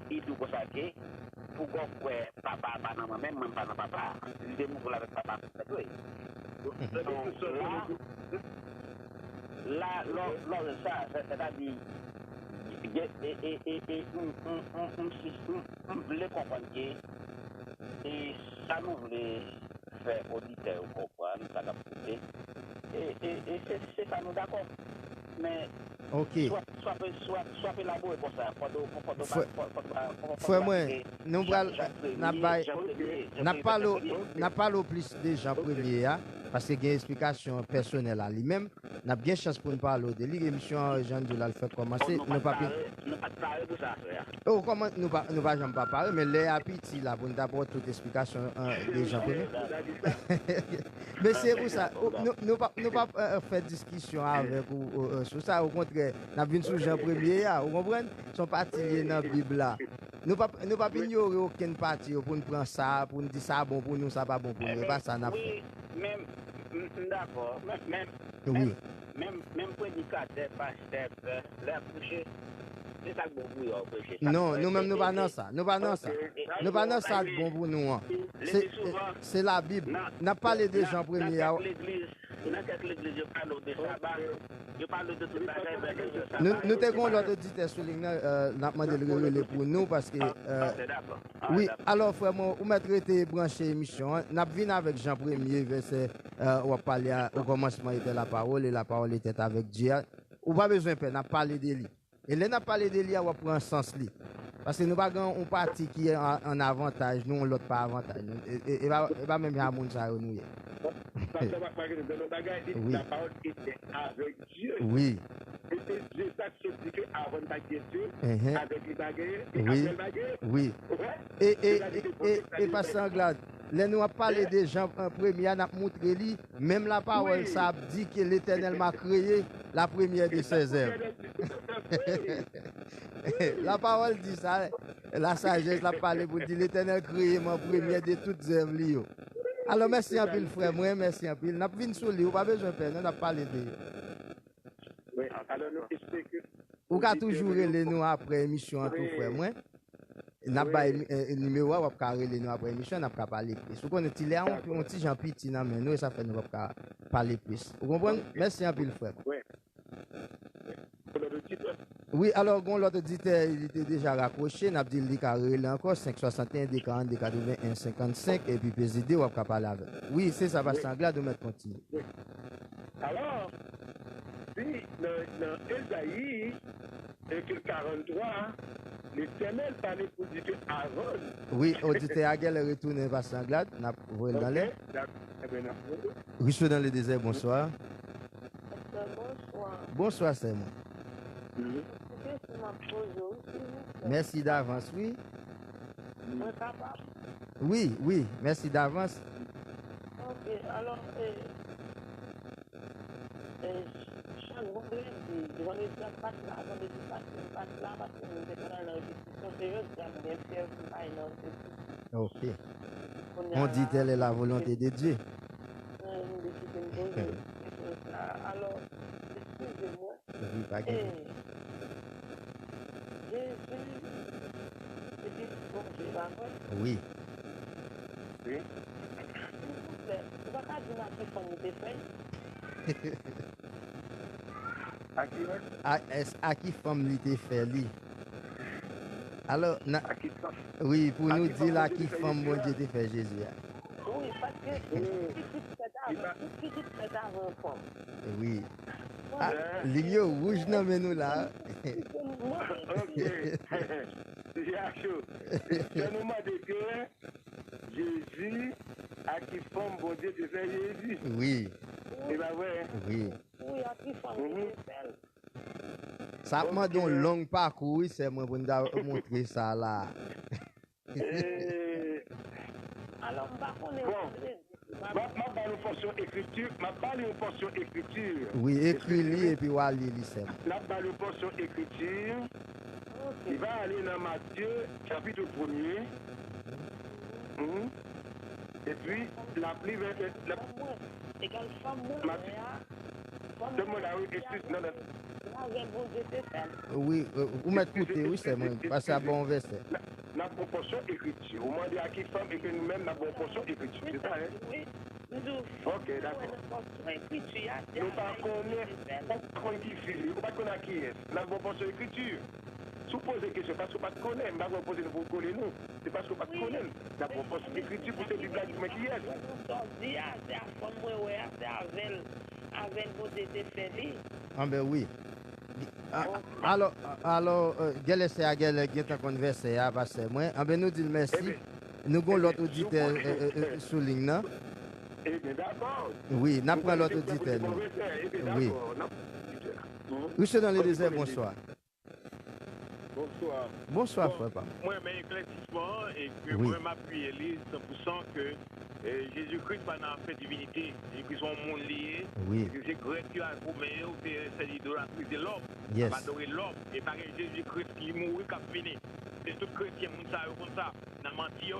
dit que ça que pour qu'on papa pas dans même pas dans papa, il démoule avec papa. Là, lors de ça, c'est-à-dire on voulait comprendre que et ça nous voulait faire auditeur comprendre, ça va pousser. Et c'est ça nous d'accord. Mais Ok. soit élaboré comme ça. Frère moi, nous n'a pas le plus de Jean premier parce qu'il y a une explication personnelle à lui-même. N'a bien chance pour nous parler de l'émission Jean de l'Alpha commencer. Nous pas parler de ça. Oh comment nous pas jamais pas parler mais les appétits là pour nous d'abord toute explication de Jean premier. Mais c'est pour ça nous pas faire discussion avec ou sur ça au contraire n'a vinn sur Jean premier vous comprenez son parti dans la Bible là. Nous pas ignorer aucune partie pour nous prendre ça pour nous dire ça bon pour nous ça pas bon pour nous pas ça n'a fait. Même d'accord même prédicateur pasteur leur coucher c'est ça bon pour prêcher. Non, nous-mêmes nous pas dans ça. Nous pas dans ça. Nous pas dans ça bon pour nous. C'est la Bible. N'a parlé de Jean premier. Nous t'avons l'autre auditeur sur ligne n'a demandé de relayer pour nous parce que oui, alors frère moi, vous m'avez traité branché émission, n'a vinn avec Jean premier verset on parler au commencement était la parole et la parole était avec Dieu. Ou pas besoin de n'a parlé de lui. Et là, on a parlé de lui, on va prendre sens li. Parce que nous avons un parti qui est en avantage, nous, l'autre pas avantage. Et pas même à moun ça nous. Oui. La parole était avec Dieu. Oui. Et c'est Dieu ça qui dit qu'avant de Dieu, avec les baguettes, et oui. après le baguette. Oui. Et pasteur Anglade, là nous a parlé de Jean premier, on a montré lui, même la parole ça dit que l'Éternel m'a créé la première de ses œuvres. La parole dit ça, la sagesse l'a parlé pour dire l'Éternel créé ma première de toutes œuvres. Alors, merci un peu, frère. Moi, merci un peu. N'a pas venu sur lui, ou pas besoin de faire, on a parlé de. Oui, alors nous espérons que. Ou qu'à toujours relais nous après émission en tout, frère. Moi, n'a pas numéro, ou pas relais nous après émission, n'a pas parler plus. Vous connaissez, il y a un petit Jean Petit, mais nous, ça fait nous pas parler plus. Vous comprenez? Merci un peu, frère. Oui. Oui, alors, l'autre auditeur, il était déjà raccroché. N'a dit qu'il a relais encore 561 des 40 des 81 55 et puis PZD, ou pas parler avec. Oui, c'est ça, va s'engler de mettre continuer. Alors, puis, dans Esaïe, et que 43, l'Éternel parlait pour dire que Aaron. Oui, auditeur Aguel est retourné par Sanglade, n'a pas dans l'air. Ruisseau dans le désert, bonsoir. Bonsoir. Bonsoir, c'est moi. Merci d'avance, oui. Oui, oui, merci d'avance. Ok, alors, chaque vendredi, je vais dire pas là, je vais dire pas là, parce que nous sommes dans la discussion sérieuse, bien faire pas Ok. On dit telle est la volonté de Dieu. Alors, excusez-moi. Oui, pas grave. Oui. Oui. À qui femme l'était fait lui? Alors, oui, pour nous dire à qui femme bon Dieu t'a fait Jésus. Oui, parce que tout qui c'est avant femme. Oui. Ah, ligne rouge non mais nous là. Ok. C'est chaud. C'est le moment de que Jésus à qui femme bon Dieu te fait Jésus. Oui. C'est pas vrai? Oui. Oui, à qui femme fait. Ça m'a donné un long parcours, c'est moi pour nous montrer ça là. Alors, ma parle une portion écriture, ma parle une portion écriture. Oui, écris-li et puis on va lire c'est. La parle une portion écriture. Il va aller dans Matthieu, chapitre 1er. Et puis, la plus oui, vous m'écoutez, oui, c'est moi. Parce que c'est un bon verset. La proportion écriture. Vous demandez à qui femme et que nous-mêmes, la proportion écriture. C'est ça, hein? Oui. Ok, d'accord. Nous pas connaître qui fait, nous pas connaître qui est. La proportion écriture. Si vous posez des questions, parce que vous ne connaissez pas, vous posez pour coller nous. C'est parce que vous ne connaissez pas. La proportion écriture pour cette blague qui est. Ah ben oui. Alors, quel c'est à quel qui est conversé à passer moi. Ah ben nous disons merci. Nous avons l'autre auditeur sous ligne là. Eh bien d'accord. Oui, nous prenons l'autre auditeur. Oui. Oui, c'est dans les déserts, bonsoir. Bonsoir. Bonsoir, frère. Moi, mais éclaircissement et que oui. moi, m'appuie 100% que Jésus-Christ va dans la fait divinité. Jésus-Christ sont monde lié. Oui. C'est gratuit à vous, mais c'est l'idolâtrie de l'homme. Yes. Va adorer l'homme. Et par Jésus-Christ qui mourit, qui a fini. C'est tout chrétien, comme ça. Dans menti,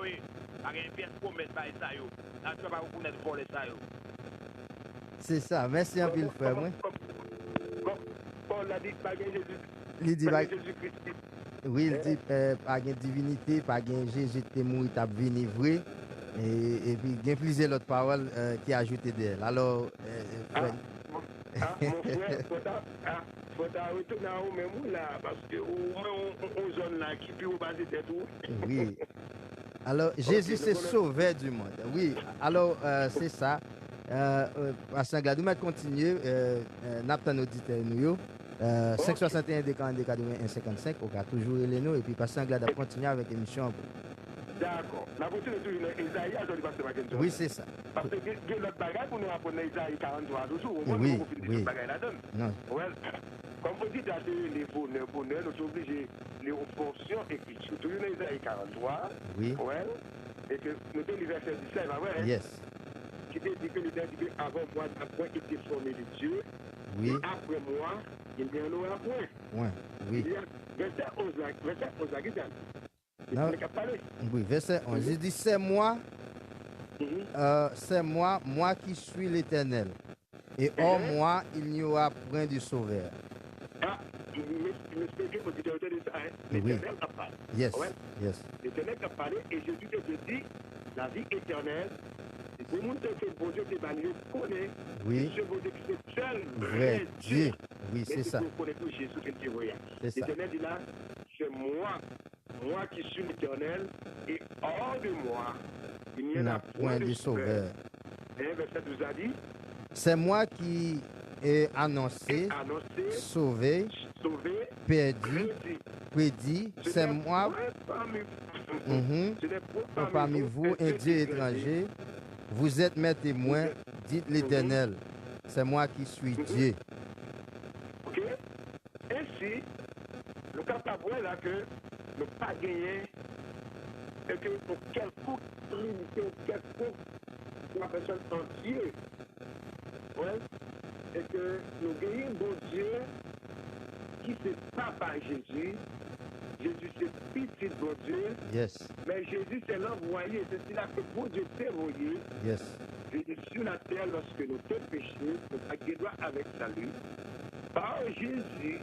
par un pièce pour mettre par ça. Là, tu vas pas reconnaître pour les ça. C'est ça. Merci un peu, frère. Paul a dit, par Jésus. Il dit, oui, il dit, pas de divinité, pas de Jésus qui est mort, il a venu vrai. Et puis, il y a plusieurs autres paroles qui ajoutées d'elle. Alors, mon frère, faut retourner à vous-même là, parce que on zone là qui peut vous baser tête tout. Oui. Alors, Jésus c'est sauveur du monde. Oui. Alors, c'est ça. À Sanglade, nous allons continuer. Nous avons auditeur nous. 561 des 40 des 81 55, on a toujours les nous et puis passer en garde à continuer avec l'émission. D'accord. La voiture est toujours Isaïe, je ne sais oui, c'est ça. Parce que il y a notre bagage pour nous apprendre Isaïe 43 toujours. Oui, oui. Non. Ouais. Comme vous dites, les bonheurs, nous sommes obligés les portions écrites. Surtout Isaïe 43. Oui. Ouais. Et que nous avons le verset 17, ouais. Yes. Qui dit que nous avons dit avant moi, après été formé de Dieu. Oui. Et après moi, il y a un autre point. Ouais, oui. Verset 11, non. Oui, verset 11. Il dit c'est moi c'est moi qui suis l'Éternel. Et hors moi, il n'y aura point de sauveur. Ah, m'expliquez pour dire de ça, hein? Oui. L'Éternel a parlé. Yes, Ouais. yes. L'Éternel a parlé et Jésus te dit la vie éternelle. Et pour le monde que bon Dieu te banni, connaît. Oui. Ce bon Dieu qui est seul, Vrai Dieu. Oui, c'est ça. Vous connaissez tout Jésus qui dit voyage. C'est ça. L'Éternel dit là, c'est moi qui suis l'Éternel, et hors de moi, il n'y Il n'y en a a point de sauveur. Et verset nous a dit, C'est moi qui ai annoncé, annoncé, sauvé, sauvé, perdu, prédit. C'est moi Ce n'est pas parmi vous, un Dieu étranger. Vous êtes mes témoins, dites l'Éternel. C'est moi qui suis Dieu. Ok? Ainsi, nous capable là que nous pas gagner et que pour quelconque trinité ou quelconque la personne en Dieu, ouais, et que nous gagnons un bon Dieu qui c'est pas par Jésus. Jésus c'est petit bon Dieu, Yes, mais Jésus c'est l'envoyé. C'est là que bon Dieu t'est envoyé. yes. Jésus sur la terre lorsque nous sommes péchés, nous avons droit avec salut. Par Jésus,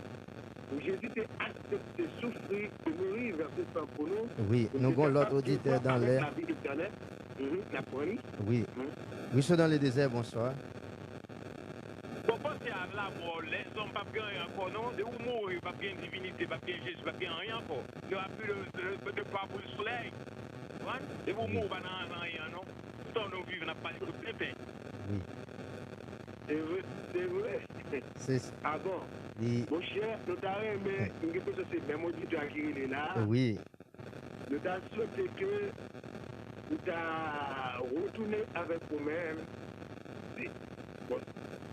où Jésus t'a accepté souffrir et mourir verset 100 pour nous. Oui, nous avons l'autre auditeur dans l'air. La vie éternelle. La première. Oui. Oui, sont dans le désert, bonsoir. Bon, c'est à la mort, les hommes ne peuvent pas gagner encore, non? De où mourir, pas gagner divinité, pas gagner Jésus, pas gagner rien encore. Il n'y aura plus de pas pour le soleil. De où mourir, pas rien, non? Tout le temps, nous vivons, on n'a pas de plein. Oui. C'est vrai. C'est Ah bon? oui. Mon cher, nous t'avons aimé, nous avons fait ce même auditeur qui est là. Oui. Nous t'avons souhaité que nous t'avons retourné avec vous-même.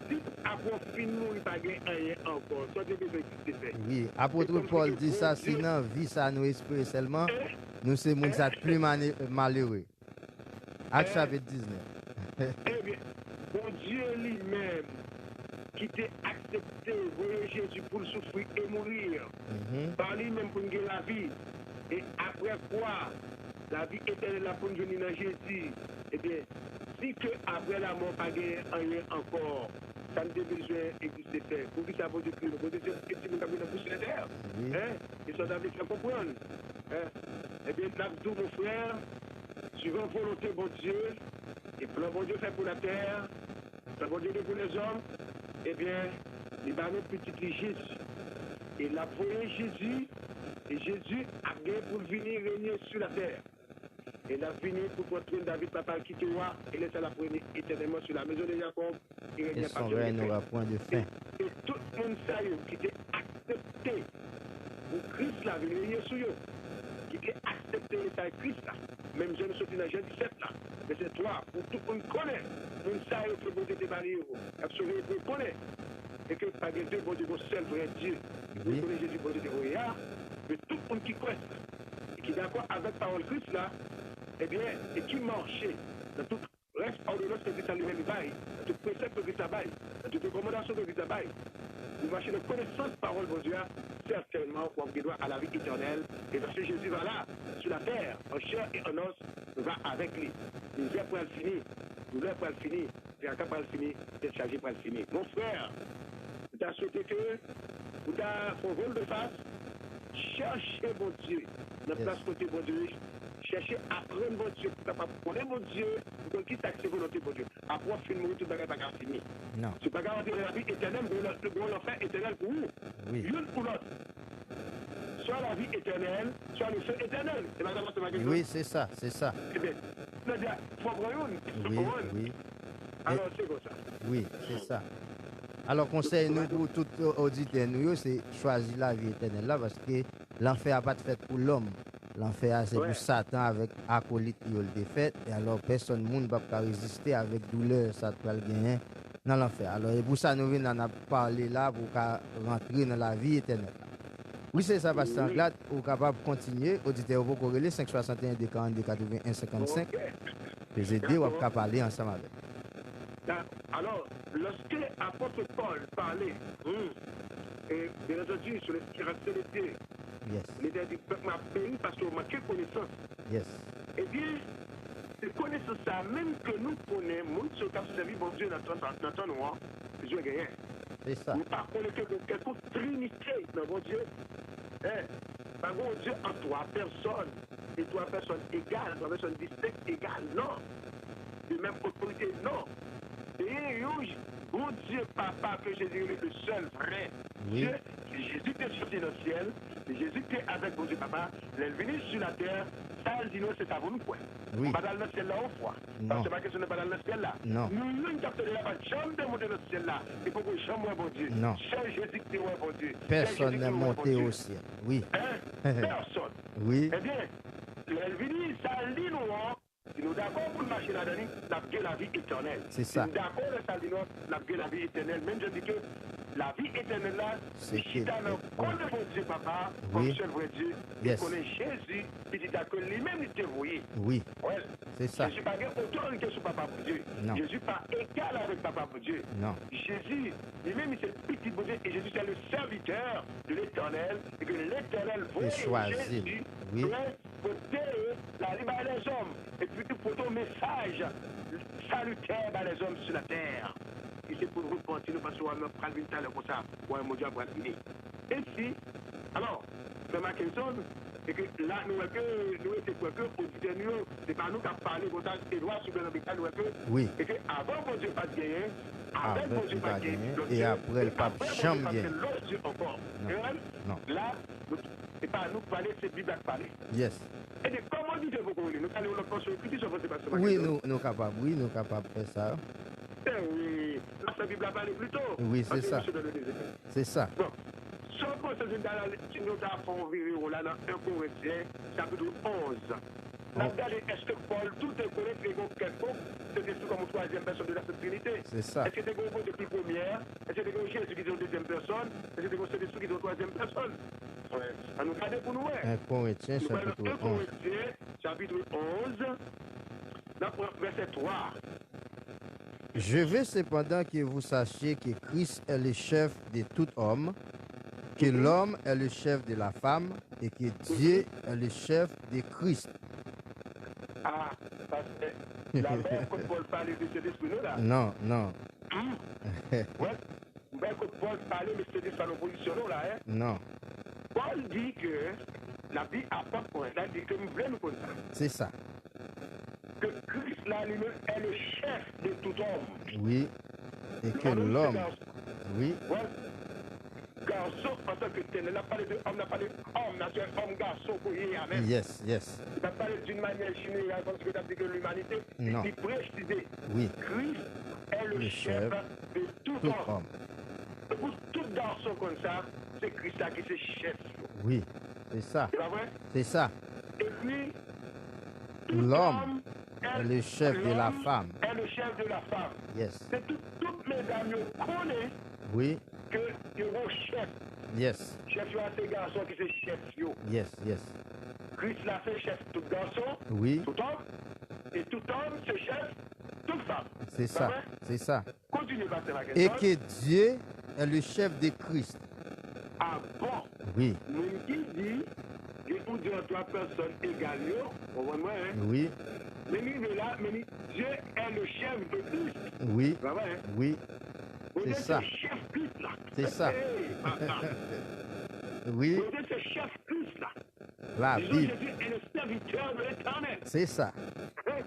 Si après fin nous, il n'y a pas rien encore, soit de besoin de faire. Oui, apôtre Paul dit ça, sinon vie ça nous espère seulement, nous c'est moun ça plus malheureux. Acte chapitre 19. Eh bien, bon Dieu lui-même, qui t'a accepté, voyez Jésus pour souffrir et mourir, par lui-même pour nous gagner la vie, et après quoi, la vie éternelle là pour nous venir dans Jésus, eh bien, si que après la mort, pas gagner rien encore, ça ne devait besoin d'exister faire. Pour que ça vaut de plus, pour que si nous avons poussé la terre, et ça doit faire comprendre. Eh bien, nous, mon frère, suivant volonté, bon Dieu, et plan bon Dieu fait pour la terre, plan bon Dieu fait pour les hommes, eh bien, il va nous petit Jésus. Et la voyé Jésus, et Jésus a gagné pour venir régner sur la terre. Et il a fini pour construire David, papa, qui te voit, et laisser la première éternellement sur la maison de Jacob. Et son règne n'aura point de fin. Et tout le monde qui était accepté pour Christ là, venir régner sur eux, qui était accepté l'état Christ là, même je ne suis dans Jean 17 là, mais c'est toi, pour tout le monde connaît, monde ça est que bon Dieu te barré, absolument pour connaître, et que pas de deux bon Dieu, mon seul vrai Dieu, vous connaissez Jésus, bon Dieu de Roya, mais tout le monde qui croit, et qui est d'accord avec la parole Christ là, eh bien, et qui marchait dans tout reste ordonnance que Christ a lui-même bail, dans tout précepte que Christ a bail, dans toute recommandation que Christ a bail, vous marchez de connaissance parole de Dieu, certainement, pour avoir droit à la vie éternelle. Et parce que Jésus va là, sur la terre, en chair et en os, va avec lui. Nous pour le finir, douleur pour le finir, Pierre pour le finir, c'est chargé pour le finir. Mon frère, tu as souhaité que, tu as son rôle de face, chercher mon Dieu, dans la place côté mon Dieu, chercher à apprendre mon Dieu, pour capable connaître mon Dieu, pour qu'il t'accepte volonté mon Dieu. Après, finalement, tout le monde va finir. Non. Tu peux garantir la vie éternelle, le bon enfer éternel pour vous. Oui. L'une pour l'autre. Soit la vie éternelle, soit le feu éternel. C'est ma question. Oui, c'est ça, c'est ça. Eh bien, c'est-à-dire, il faut prendre une. Oui, oui. Alors, c'est comme ça. Oui, c'est ça. Alors, conseil nous pour tout auditeur, nous, c'est choisir la vie éternelle là, parce que l'enfer n'a pas de fait pour l'homme. L'enfer, c'est pour Satan avec acolyte qui le défait. Et alors, personne ne peut pas résister avec douleur, ça peut le gagner dans l'enfer. Alors, et pour ça, nous venons en parler là pour rentrer dans la vie éternelle. Oui, c'est ça, Pasteur Anglade. Vous êtes capable de continuer. Auditeur, vous corrélez 561 42 81 55. Les aider, vous pouvez parler ensemble avec. Alors, lorsque l'apôtre Paul parlait, et bien entendu, sur l'espiritualité, yes. il était du peuple m'a payé parce qu'on manquait connaissance. Yes. Eh bien, c'est connaissance ça, même que nous connaissons, nous qui avons servi bon Dieu dans le temps noir, Dieu a gagné. C'est ça. Nous ne connaissons pas quelque trinité dans bon Dieu. Par bon Dieu en trois personnes, et trois personnes égales, trois personnes distinctes égales, non. De même autorité, non. Et bon Dieu, papa, que Jésus est le seul vrai Dieu, Jésus qui est sorti dans le ciel, Jésus qui est avec bon Dieu, papa, il est venu sur la terre, ça, dit nous, c'est à vous, nous, quoi. Oui. Pas dans le ciel là, au froid. Parce que ma question n'est pas dans le ciel là. Non. Nous, nous, capteurs de la bas jamais de monter dans le ciel là. Il faut que jamais, bon Dieu. Non. Seul Jésus qui est, bon Dieu. Personne n'est monté au ciel. Oui. Personne. Oui. Eh bien, il est venu, ça, dit nous, si nous d'accord pour marcher là-dedans, la vie éternelle. C'est ça. Si nous d'accord, ça dit nous, la vie éternelle. Même je dis que la vie éternelle là, c'est qui t'a connaît mon Dieu, papa, oui. comme seul vrai Dieu, Yes. il connaît Jésus, il dit que lui-même il te voyé. Oui. Ouais. C'est ça. Jésus n'a pas autorité sur papa pour Dieu. Non. Jésus pas égal avec papa pour Dieu. Non. Jésus, lui-même il s'est petit pour Dieu et Jésus c'est le serviteur de l'éternel et que l'éternel voit choisi. Jésus Oui. pour la liberté des hommes et puis pour ton message salutaire à les hommes sur la terre. Et c'est pour nous continuer parce qu'on va nous prendre une talent comme ça, pour un mot pour finir. Ainsi, alors, c'est ma question, c'est que là, nous étions quoi que, auditeurs, c'est pas nous qui avons parlé comme ça, Édouard sur le bétal, oui. Et que avant que Dieu pas gagné, avec Avec Dieu pas gagné, et après le pape jamais gagné. l'autre Dieu encore. Non. Là, c'est pas à nous qui parler, c'est Bible qui parler. Yes. Et de comment dit vous connaissez, nous allons le construire, puis sur votre passage. Oui, nous capables, nous capables de faire ça. Oui, la Bible a parlé plus tôt. Oui, c'est ça. C'est ça. Bon, si on pense que nous avons environ là dans 1 Corinthiens, chapitre 11. Nous avons regardé, est-ce que Paul, tout est correct, les gars, c'était comme troisième personne de la Trinité. C'est ça. Est-ce que c'est gros depuis première? Est-ce que c'est Jésus qui est en deuxième personne? Est-ce que c'est Jésus qui est en troisième personne? On nous regarde pour nous. 1 Corinthiens, chapitre 1 11. Corinthiens, chapitre 11, verset 3. Je veux cependant que vous sachiez que Christ est le chef de tout homme, que l'homme est le chef de la femme et que Dieu est le chef de Christ. Ah, parce que la mère, quand Paul parlait de cet esprit là. Non, non. Ouais. Mais quand Paul parlait de cet esprit en opposition là, hein. Non, Paul dit que la vie a pas de point. Il dit que nous voulons nous comme ça. c'est ça. Que Christ là lui-même est le chef de tout homme. Oui. Et que l'homme. Oui. Ouais. Garçon en tant que tel, il a parlé de homme, il a parlé homme, naturel, homme, garçon, pour y amen. Yes, yes. Il n'a pas parlé d'une manière générale, comme ce que tu as dit que l'humanité. Non. Il précisait. Oui. Christ est le Le chef chef de tout Tout homme. homme. Et pour tout garçon comme ça, c'est Christ là qui est chef. Oui, c'est ça. C'est pas vrai? C'est ça. Et puis, tout L'homme homme est le chef de la l'homme femme. est le chef de la femme. Yes. C'est toutes mes amis connaissent Oui. que le gros chef. Yes. Chef, c'est garçon qui c'est chef. Yo. Yes, yes. Christ là, c'est chef tout garçon, Oui. tout homme. Et tout homme, c'est chef toute femme. C'est ça. C'est ça. Continue, pasteur la Et question. que Dieu est le chef de Christ. Ah bon? Oui. Même qui dit que pour dire trois personnes égales, on voit moi, hein? Oui. Mais il est là, mais Dieu est le chef de Christ. Oui. C'est vrai, hein? Oui. Vous C'est êtes ça. le chef Christ là. C'est ça. Hey, papa. Oui. Vous êtes le chef Christ là. La Disons, Bible. Jésus est le serviteur de l'éternel. C'est ça. Hein?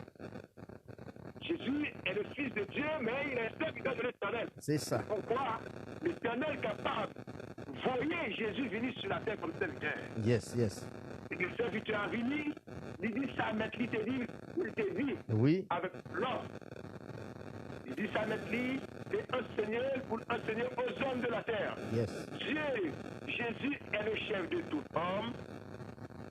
Jésus est le Fils de Dieu, mais il est le serviteur de l'éternel. C'est ça. Pourquoi l'éternel capable voyait Jésus venir sur la terre comme serviteur. Yes, yes. Et que le serviteur a venu, il dit ça, maître, il te dit, Oui. avec l'homme. Il dit ça, maître, c'est enseigner pour enseigner aux hommes de la terre. Yes. Dieu, Jésus est le chef de tout homme.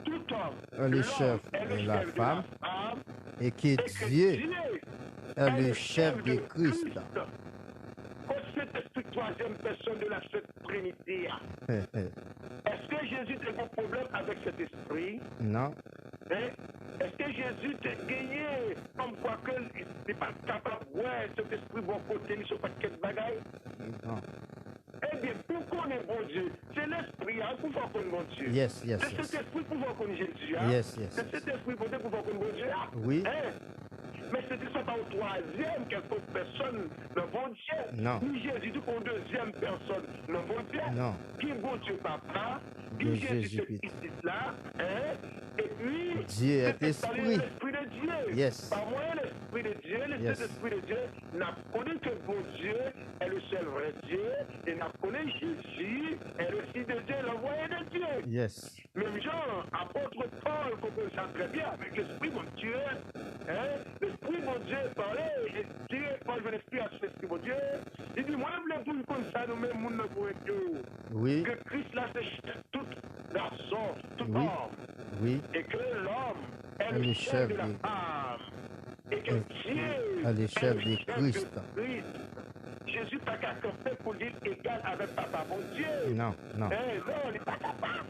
Tout homme. Le l'homme chef est le de la chef femme. femme. Et que Et que Dieu Dieu est le chef de Christ. Quand cet esprit troisième personne de la Sainte Trinité, est-ce que Jésus a un problème avec cet esprit? Non. Hein? Est-ce que Jésus t'a gagné comme quoi que il n'est pas capable de voir cet esprit bon côté, il ne pas de bagaille? Non. Eh bien, pour qu'on ait bon Dieu, c'est l'esprit hein, pour voir qu'on est bon Dieu. Yes, yes, C'est yes. cet esprit pour voir qu'on est Jésus. Hein? Yes, yes, C'est cet esprit pour voir qu'on est bon Dieu. Hein? Oui. Hein? ce n'est pas au troisième quelque personne dans bon Dieu. Non. Ni Jésus dit qu'au deuxième personne dans bon Dieu. Non. Qui bon Dieu papa, De qui Jésus Jésus cet Christ. Christ-là, hein? Et puis, Dieu est c'est par esprit. l'Esprit de Dieu. Yes. Par moyen de l'Esprit de Dieu, le Yes. Saint-Esprit de Dieu, n'a connu que bon Dieu est le seul vrai Dieu, et n'a connu Jésus est le Fils de Dieu, l'envoyé de Dieu. Yes. Même Jean, apôtre Paul, comprend ça très bien avec l'Esprit, mon Dieu. Hein? L'Esprit, mon Dieu, parlait, et Dieu, Paul veut l'Esprit à son Esprit, mon Dieu. Il dit, moi, je voulais pour comme ça, nous-mêmes, nous ne pouvons Dieu. Oui. Que Christ, là, c'est tout garçon, tout Oui. homme. Oui. Et que l'homme est Le le chef chef de la de- femme. Et que Et- Dieu le chef est de le chef Christ. de Christ. Jésus n'a qu'à camper pour dire égal avec papa, mon Dieu. Non, non, Eh, non, il n'est pas capable.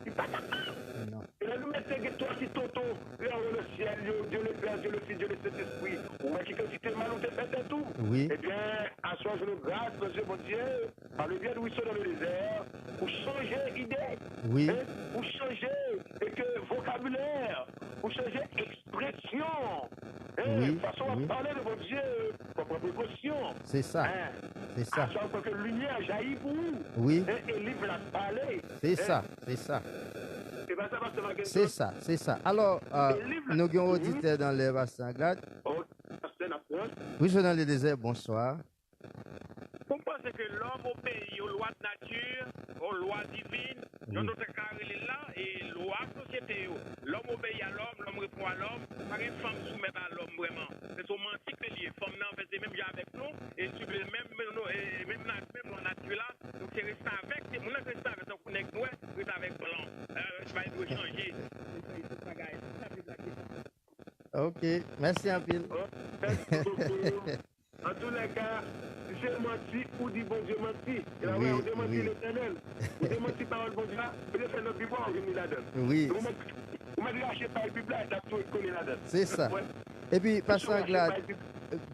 Il n'est pas capable. non. Et là, nous mettons toi qui toto, là, le ciel, Dieu le Père, Dieu le Fils, Dieu le Saint-Esprit. Ou moi qui quantité mal, on te fait tout. Oui. Eh bien, à soi, je nous grâce, monsieur, mon Dieu, par le bien de Wisson dans le désert, pour changer d'idée. Oui. Hein, pour changer et que vocabulaire, pour changer expression. Hein, Oui, façon oui. à parler de mon Dieu, comme précaution. C'est ça. Hein, C'est ça. à chaque fois que lumière jaillit pour vous. Oui. Hein, et livre la parler. C'est ça. C'est ça. Et bien, ça va se marquer. C'est ça. C'est ça. Alors, nous avons auditeur dans les Bastien Glad. Oh, c'est la preuve. Oui, je suis dans le désert. Bonsoir. Vous pensez que l'homme obéit aux lois de nature, aux lois divines, dans notre carré là, et loi société. L'homme obéit à l'homme répond à l'homme, par une femme soumet à l'homme vraiment. C'est son mentique que lié. Femme non, c'est même bien avec nous, et sur le même nature là, donc c'est resté avec, c'est mon resté avec son connect nous, c'est avec blanc. Je vais être changer. Ok. Merci un peu. Oh, merci beaucoup. En tous les cas, si c'est menti ou dit bon Dieu menti. Et là, Oui, on démentit oui. l'éternel. On démentit parole bon Dieu, on fait notre Bible, on vient là-dedans. Oui. Vous m'avez lâché par la Bible, là, t'as tout connaît là-dedans. C'est ça. Ouais. Et puis, Pasteur Glad, Bible.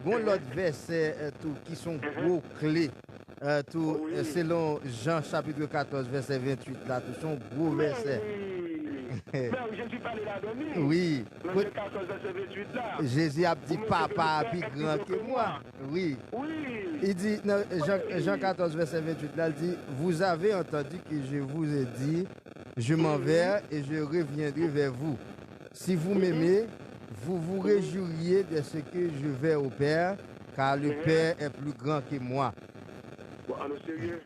bon l'autre verset tout, qui sont gros clés. Tout, Oui. selon Jean chapitre 14, verset 28, là, tout sont gros versets. Mais je ne suis pas allé là-dedans. Oui. Dans le 14, verset 28 là. Jésus a dit papa plus grand que moi. Oui. Oui. Il dit, dans Jean 14, verset 28, là, il dit, vous avez entendu que je vous ai dit, je m'en vais et je reviendrai vers vous. Si vous m'aimez, vous vous réjouiriez de ce que je vais au Père, car le Père est plus grand que moi. Bon, alors sérieux.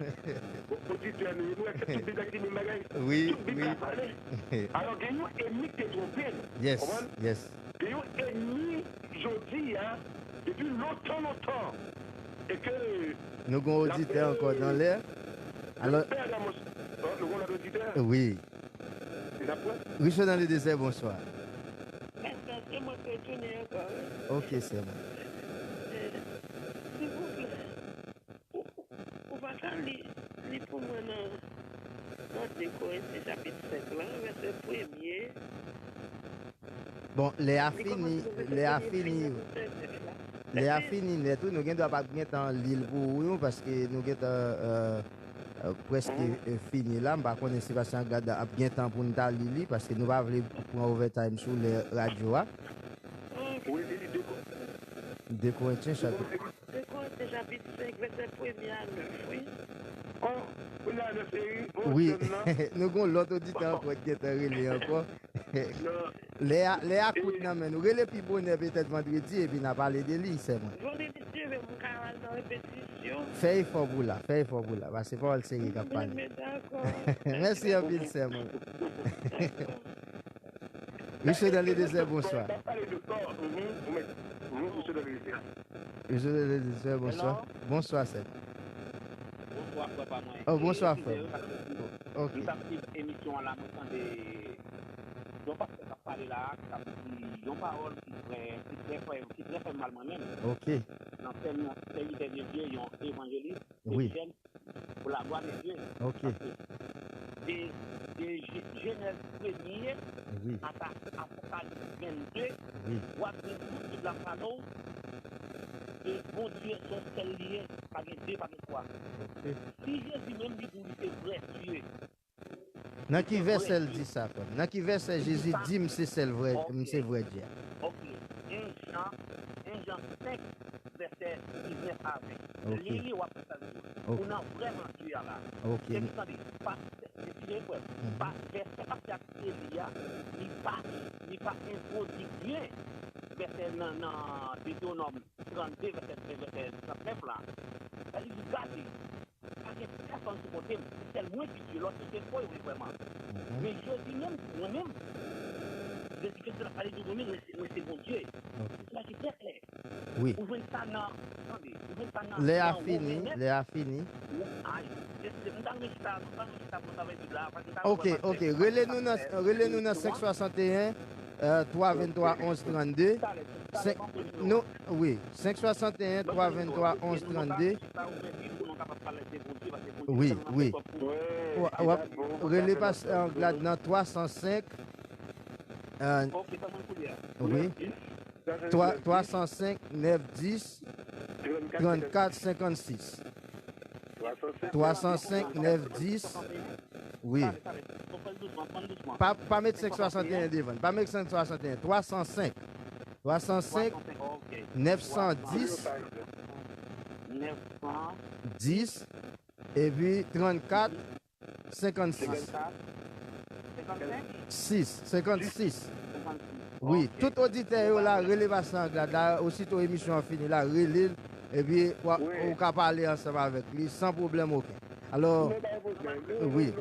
Bon, auditeur, nous, tout bien qui nous magagne. Oui, Tout bien oui. parler. Alors, il y a un ennemi qui est trompé. Yes, Comprends? yes. Il y a un ennemi, je dis, hein, depuis longtemps. Et que Nous avons auditeur encore dans l'air. Alors, le Père dans mon... nous avons l'auditeur. oui. C'est la preuve. Oui, je suis dans le désert, bonsoir. C'est moi qui ai tourné encore. Ok, c'est bon. S'il vous plaît, on va lire pour moi dans 2 Corinthiens chapitre 5, là, verset 1er. Bon, les affini, tout, nous ne pas bien en l'île pour nous parce que nous avons presque fini là. Par contre, si Pasteur Glad a bien temps pour nous lire parce que nous ne voulons pas prendre overtime sur les radios. Oui, 2 Corinthiens chapitre. 2 Corinthiens chapitre 5, verset 1er à 9, oui. oh, on a le série. Oui, nous avons l'autre auditeur encore qui est relé encore. Les écoutes, mais nous relais plus bonheur peut-être vendredi et puis nous parlé de lui, c'est bon. Je vais dire, mon canal dans répétition. Fais effort pour là, parce que c'est pas le série qui a parlé. Mais d'accord. Merci à vous, c'est bon. Monsieur dans le désert, bonsoir. Monsieur dans le désert, bonsoir. Bonsoir, c'est bon. Bonsoir, papa, moi. Oh, bonsoir, frère. Ok. Nous avons une émission à la maison des... Je ne sais pas si ça parle là, il y a une parole qui fait mal moi-même. Ok. Dans le pays de Dieu, il y a un évangéliste, Oui. pour la gloire de Dieu. Ok. Et Genèse 1er, Oui. à Apocalypse 22, Oui. voici toute la panneau, et bon Dieu, son seul lien, par les deux, par les trois. Ok. Si Jésus même dit pour lui, c'est vrai, Dieu. Dans qui verset elle dit ça? Dans qui verset Jésus dit c'est vrai Dieu? Ok. 1 Jean, avec. Ok. Lili ou après ça, on a vraiment tué là. Ok. C'est que ça dit, pas, c'est pas, verset pas qu'il y a, il pas introduit bien. Verset dans Deutéronome 32, verset 39 là. Ça dit, regardez, parce que personne ne peut c'est le moins que tu l'autre, c'est quoi, oui, vraiment. Mais je dis même, moi-même, je dis que c'est la parole de moi-même, mais c'est bon Dieu. Là, c'est très clair. Oui. Vous voyez ça dans, attendez, vous voyez ça dans. Les a fini, les a fini. Ok, relais-nous dans 561 323 11 32. Non, oui, 561 323 11 32. Oui, oui. Relais passe en glade dans 305. Oui. 305 910 34 56. 305 910. Oui. Pas mettre 561 devant. Pas mettre 561. 305. 305 910 10 et puis 34 56. 6 56. Oui, tout auditeur là, relève à ça, là, aussitôt l'émission finie, là, relève, et puis, on peut parler ensemble avec lui sans problème aucun. Alors, oui.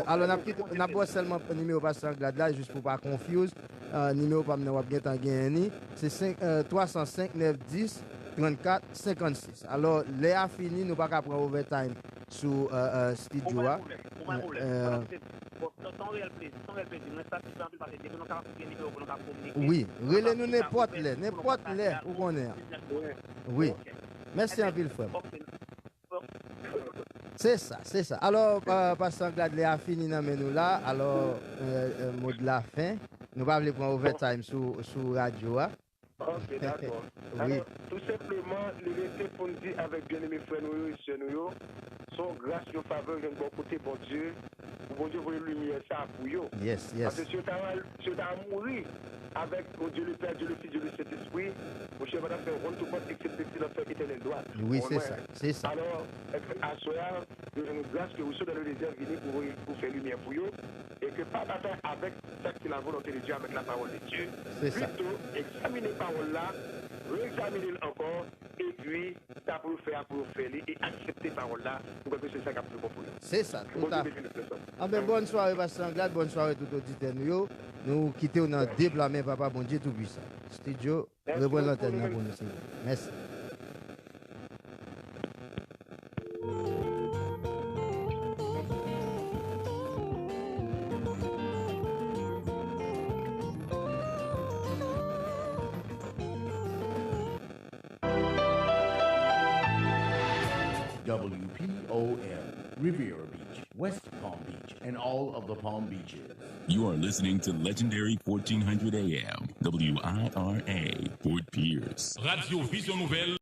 Alors, on a pas seulement le numéro passant là, juste pour pas confuse. Numéro pas bien tant gagné. C'est 305 910 34 56. Alors, les a fini, nous pas qu'à prendre overtime sur studio. Oui, relais-nous n'importe les, où on est. Oui. Merci un peu, frère. C'est ça. Alors, Pasteur Glad a fini dans nous là. Alors, mot de la fin. Nous pas aller prendre overtime sur radio. Ok, d'accord. Oui. Alors, tout simplement, les vérités pour nous dire avec bien-aimés frères nous et sœurs nous, sont grâce aux faveurs d'un bon côté, bon Dieu. Bon Dieu, vous lumière ça pour eux. Yes. Parce que si tu as mouru avec Dieu le Père, Dieu le Fils, Dieu le Saint-Esprit, mon cher madame, faire rendre tout le monde excepté si l'enfer éternel droit. Oui, c'est ça. Alors, à ce soir, nous avons grâce que vous soyez dans le désert venu pour faire lumière pour eux. Et que pas bataille avec ça qui est la volonté de Dieu, avec la parole de Dieu. C'est ça. Plutôt, examiner la parole là, réexaminer encore, et puis, ça pour faire et accepter la parole là, pour que c'est ça qui est plus bon pour nous. C'est ça, tout à fait. Ah ben, bonne soirée, Pasteur Anglade, bonne soirée tout auditeur nous. Nous quittons dans déblâmer Papa Bon Dieu tout puissant. Studio, représentant pour nous. Merci. WPOM, Riviera Beach, West Palm Beach, and all of the Palm Beaches. You are listening to legendary 1400 AM, WIRA, Fort Pierce. Radio Vision Nouvelle.